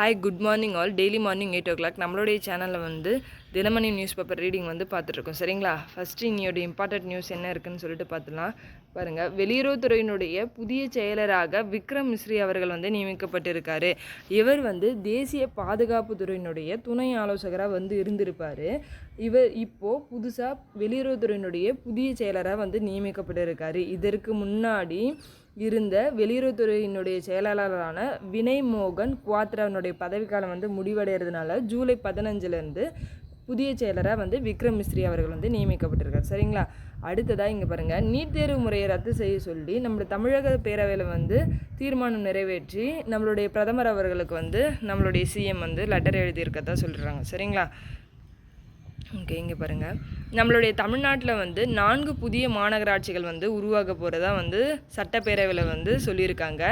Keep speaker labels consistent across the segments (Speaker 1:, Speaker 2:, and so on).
Speaker 1: Hi good morning all. Daily morning 8 o'clock நம்மளுடைய சேனலில் வந்து தினமணி நியூஸ் பேப்பர் ரீடிங் வந்து பார்த்துட்ருக்கோம். சரிங்களா? ஃபஸ்ட்டு இன்னையோட இம்பார்ட்டன்ட் நியூஸ் என்ன இருக்குதுன்னு சொல்லிட்டு பார்த்துலாம். பாருங்கள், வெளியுறவுத்துறையினுடைய புதிய செயலராக விக்ரம் மிஸ்ரி அவர்கள் வந்து நியமிக்கப்பட்டிருக்காரு. இவர் வந்து தேசிய பாதுகாப்பு துறையினுடைய துணை ஆலோசகராக வந்து இருந்திருப்பார். இவர் இப்போது புதுசாக வெளியுறவுத்துறையினுடைய புதிய செயலராக வந்து நியமிக்கப்பட்டிருக்காரு. இதற்கு முன்னாடி இருந்த வெளியுறவுத்துறையினுடைய செயலாளரான வினய் மோகன் குவாத்ராவினுடைய பதவிக்காலம் வந்து முடிவடைகிறதுனால ஜூலை 15 புதிய செயலராக வந்து விக்ரம் மிஸ்ரி அவர்கள் வந்து நியமிக்கப்பட்டிருக்கார். சரிங்களா? அடுத்ததாக இங்கே பாருங்கள், நீட் தேர்வு முறையை ரத்து செய்ய சொல்லி நம்மளுடைய தமிழக பேரவையில் வந்து தீர்மானம் நிறைவேற்றி நம்மளுடைய பிரதமர் அவர்களுக்கு வந்து நம்மளுடைய சிஎம் வந்து லெட்டர் எழுதியிருக்கதா சொல்கிறாங்க. சரிங்களா? ஓகே, இங்கே பாருங்கள், நம்மளுடைய தமிழ்நாட்டில் வந்து 4 புதிய மாநகராட்சிகள் வந்து உருவாக போகிறதா வந்து சட்டப்பேரவையில் வந்து சொல்லியிருக்காங்க.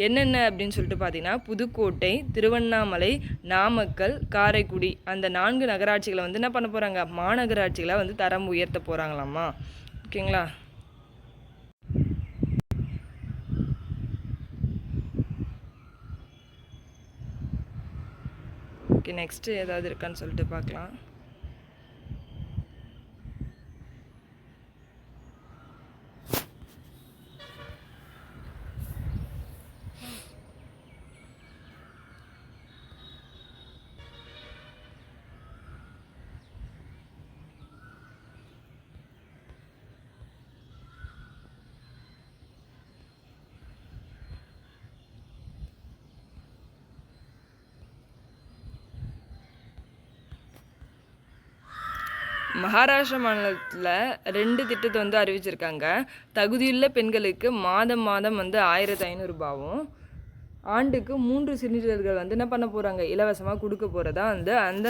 Speaker 1: என்னென்ன அப்படின்னு சொல்லிட்டு பார்த்தீங்கன்னா, புதுக்கோட்டை, திருவண்ணாமலை, நாமக்கல், காரைக்குடி, அந்த 4 நகராட்சிகளை வந்து என்ன பண்ண போகிறாங்க, மாநகராட்சிகளை வந்து தரம் உயர்த்த போகிறாங்களாமா. ஓகேங்களா? ஓகே, நெக்ஸ்ட்டு ஏதாவது இருக்கான்னு சொல்லிட்டு பார்க்கலாம். மகாராஷ்டிரா மாநிலத்தில் 2 திட்டத்தை வந்து அறிவிச்சிருக்காங்க. தகுதியுள்ள பெண்களுக்கு மாதம் வந்து 1500 ரூபாவும், ஆண்டுக்கு 3 சிலிண்டர்கள் வந்து என்ன பண்ண போகிறாங்க, இலவசமாக கொடுக்க போகிறதா வந்து அந்த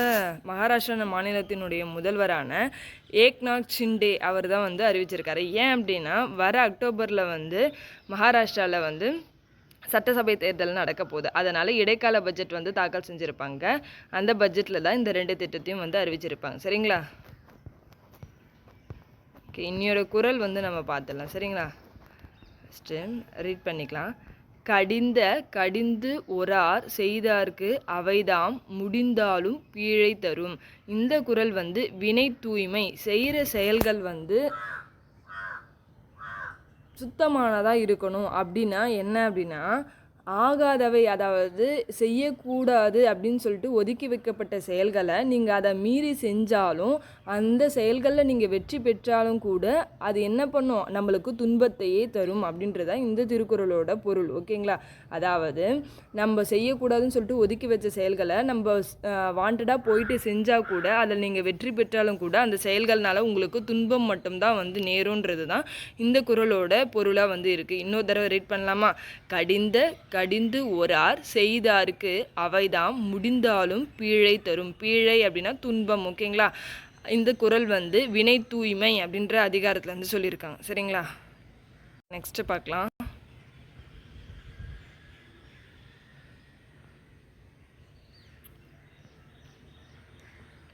Speaker 1: மகாராஷ்டிரா மாநிலத்தினுடைய முதல்வரான ஏக்நாத் ஷிண்டே அவர் தான் வந்து அறிவிச்சிருக்காரு. ஏன் அப்படின்னா, வர அக்டோபரில் வந்து மகாராஷ்டிராவில் வந்து சட்டசபை தேர்தல் நடக்க போகுது. அதனால் இடைக்கால பட்ஜெட் வந்து தாக்கல் செஞ்சுருப்பாங்க. அந்த பட்ஜெட்டில் தான் இந்த 2 திட்டத்தையும் வந்து அறிவிச்சிருப்பாங்க. சரிங்களா? ஓகே, இன்னையோட குரல் வந்து நம்ம பார்த்துடலாம். சரிங்களா? ஃபஸ்ட்டு ரீட் பண்ணிக்கலாம். கடிந்து ஒரார் செய்தார்க்கு அவைதாம் முடிந்தாலும் பீழை தரும். இந்த குரல் வந்து வினை தூய்மை, செய்கிற செயல்கள் வந்து சுத்தமானதாக இருக்கணும். அப்படின்னா என்ன அப்படின்னா, ஆகாதவை, அதாவது செய்யக்கூடாது அப்படின்னு சொல்லிட்டு ஒதுக்கி வைக்கப்பட்ட செயல்களை நீங்கள் அதை மீறி செஞ்சாலும், அந்த செயல்களில் நீங்கள் வெற்றி பெற்றாலும் கூட அது என்ன பண்ணும், நம்மளுக்கு துன்பத்தையே தரும் அப்படின்றதான் இந்த திருக்குறளோட பொருள். ஓகேங்களா? அதாவது நம்ம செய்யக்கூடாதுன்னு சொல்லிட்டு ஒதுக்கி வச்ச செயல்களை நம்ம வாண்டடாக போயிட்டு செஞ்சால் கூட அதில் நீங்கள் வெற்றி பெற்றாலும் கூட அந்த செயல்கள்னால உங்களுக்கு துன்பம் மட்டும்தான் வந்து நேருன்றது தான் இந்த குறளோட பொருளாக வந்து இருக்குது. இன்னொரு தடவை ரீட் பண்ணலாமா? கடிந்து ஒரார் செய்தார்க்கு அவைதாம் முடிந்தாலும் பீழை தரும். பீழை அப்படின்னா துன்பம். ஓகேங்களா? இந்த குறள் வந்து வினை தூய்மை அப்படின்ற அதிகாரத்தில் வந்து சொல்லியிருக்காங்க. சரிங்களா? நெக்ஸ்ட் பார்க்கலாம்.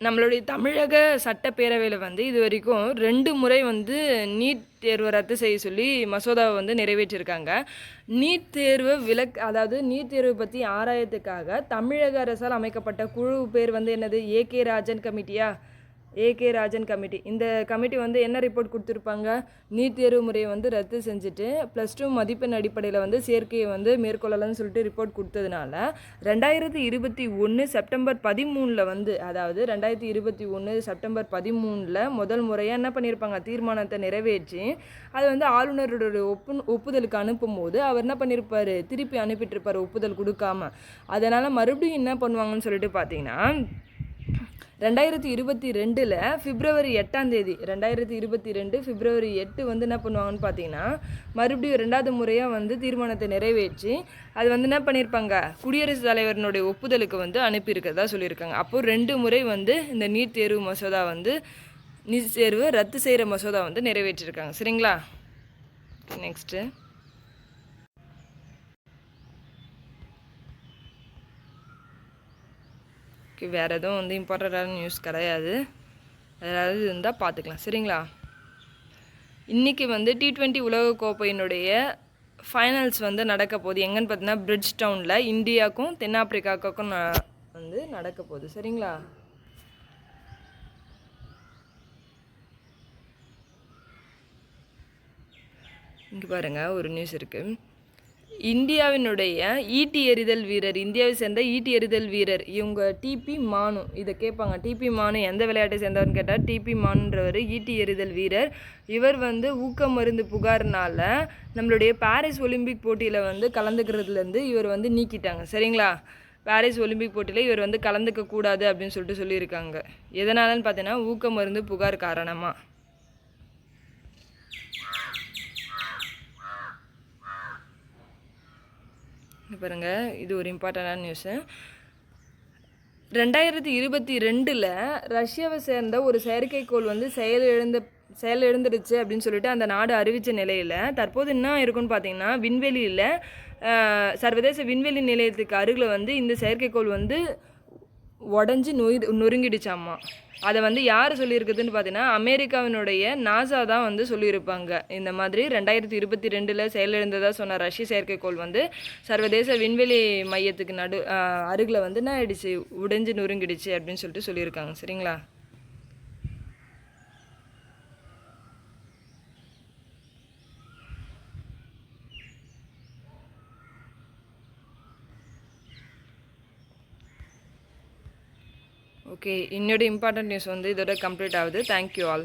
Speaker 1: நம்மளுடைய தமிழக சட்டப்பேரவையில் வந்து இது வரைக்கும் 2 முறை வந்து நீட் தேர்வை ரத்து செய்ய சொல்லி மசோதாவை வந்து நிறைவேற்றியிருக்காங்க. நீட் தேர்வு அதாவது நீட் தேர்வு பற்றி ஆராயத்துக்காக தமிழக அரசால் அமைக்கப்பட்ட குழு பேர் வந்து என்னது, ஏகே ராஜன் கமிட்டி. இந்த கமிட்டி வந்து என்ன ரிப்போர்ட் கொடுத்துருப்பாங்க, நீட் தேர்வு முறையை வந்து ரத்து செஞ்சுட்டு +2 மதிப்பெண் அடிப்படையில் வந்து சேர்க்கையை வந்து மேற்கொள்ளலாம்னு சொல்லிட்டு ரிப்போர்ட் கொடுத்ததுனால 2021 செப்டம்பர் 13 வந்து, அதாவது 2021 செப்டம்பர் 13 முதல் முறையாக என்ன பண்ணியிருப்பாங்க, தீர்மானத்தை நிறைவேற்றி அது வந்து ஆளுநருடைய ஒப்புதலுக்கு அனுப்பும் போது அவர் என்ன பண்ணியிருப்பார், திருப்பி அனுப்பிட்டுருப்பார் ஒப்புதல் கொடுக்காம. அதனால் மறுபடியும் என்ன பண்ணுவாங்கன்னு சொல்லிட்டு பார்த்தீங்கன்னா, 2022 பிப்ரவரி 8 2022 பிப்ரவரி 8 வந்து என்ன பண்ணுவாங்கன்னு பார்த்தீங்கன்னா, மறுபடியும் 2வது முறையாக வந்து தீர்மானத்தை நிறைவேற்றி அது வந்து என்ன பண்ணியிருப்பாங்க, குடியரசுத் தலைவரினுடைய ஒப்புதலுக்கு வந்து அனுப்பியிருக்கிறதா சொல்லியிருக்காங்க. அப்போது 2 முறை வந்து இந்த நீட் தேர்வு மசோதா வந்து நீட் தேர்வு ரத்து செய்கிற மசோதா வந்து நிறைவேற்றியிருக்காங்க. சரிங்களா? நெக்ஸ்ட்டு வேறு எதுவும் வந்து இம்பார்ட்டண்ட்டான நியூஸ் கிடையாது. ஏதாவது இருந்தால் பார்த்துக்கலாம். சரிங்களா? இன்றைக்கி வந்து T20 உலகக்கோப்பையினுடைய ஃபைனல்ஸ் வந்து நடக்க போகுது. எங்கன்னு பார்த்தீங்கன்னா பிரிட்ஜ் டவுனில் இந்தியாவுக்கும் தென்னாப்பிரிக்காவுக்கும் வந்து நடக்க போகுது. சரிங்களா? இங்கே பாருங்கள், ஒரு நியூஸ் இருக்குது. இந்தியாவினுடைய ஈட்டி எறிதல் வீரர், இந்தியாவை சேர்ந்த ஈட்டி எறிதல் வீரர் இவங்க டிபி மானு. இதை கேட்பாங்க, டிபி மானு எந்த விளையாட்டை சேர்ந்தவர்னு கேட்டால் டிபி மானுன்றவர் ஈட்டி எறிதல் வீரர். இவர் வந்து ஊக்க மருந்து புகார்னால நம்மளுடைய பாரிஸ் ஒலிம்பிக் போட்டியில் வந்து கலந்துக்கிறதுலேருந்து இவர் வந்து நீக்கிட்டாங்க. சரிங்களா? பாரிஸ் ஒலிம்பிக் போட்டியில் இவர் வந்து கலந்துக்க கூடாது அப்படின்னு சொல்லியிருக்காங்க. எதனாலன்னு பார்த்தீங்கன்னா ஊக்க மருந்து புகார் காரணமாக. பாருங்கள், இது ஒரு இம்பார்ட்டண்டான நியூஸு. 2022 ரஷ்யாவை சேர்ந்த ஒரு செயற்கைக்கோள் வந்து செயலிழந்துடுச்சு அப்படின்னு சொல்லிட்டு அந்த நாடு அறிவித்த நிலையில் தற்போது என்ன இருக்குன்னு பார்த்தீங்கன்னா விண்வெளியில் சர்வதேச விண்வெளி நிலையத்துக்கு அருகில் வந்து இந்த செயற்கைக்கோள் வந்து உடஞ்சி நொறுங்கிடுச்சாம்மா. அதை வந்து யார் சொல்லியிருக்குதுன்னு பார்த்தீங்கன்னா அமெரிக்காவினுடைய நாசா தான் வந்து சொல்லியிருப்பாங்க. இந்த மாதிரி 2022 செயலிழந்ததாக சொன்ன ரஷ்ய செயற்கைக்கோள் வந்து சர்வதேச விண்வெளி மையத்துக்கு அருகில் வந்து என்ன ஆயிடுச்சு, உடைஞ்சு நொறுங்கிடுச்சு அப்படின்னு சொல்லிட்டு சொல்லியிருக்காங்க. சரிங்களா? ஓகே, என்னோட இம்பார்ட்டன்ட் நியூஸ் வந்து இதோட கம்ப்ளீட் ஆகுது. Thank you all.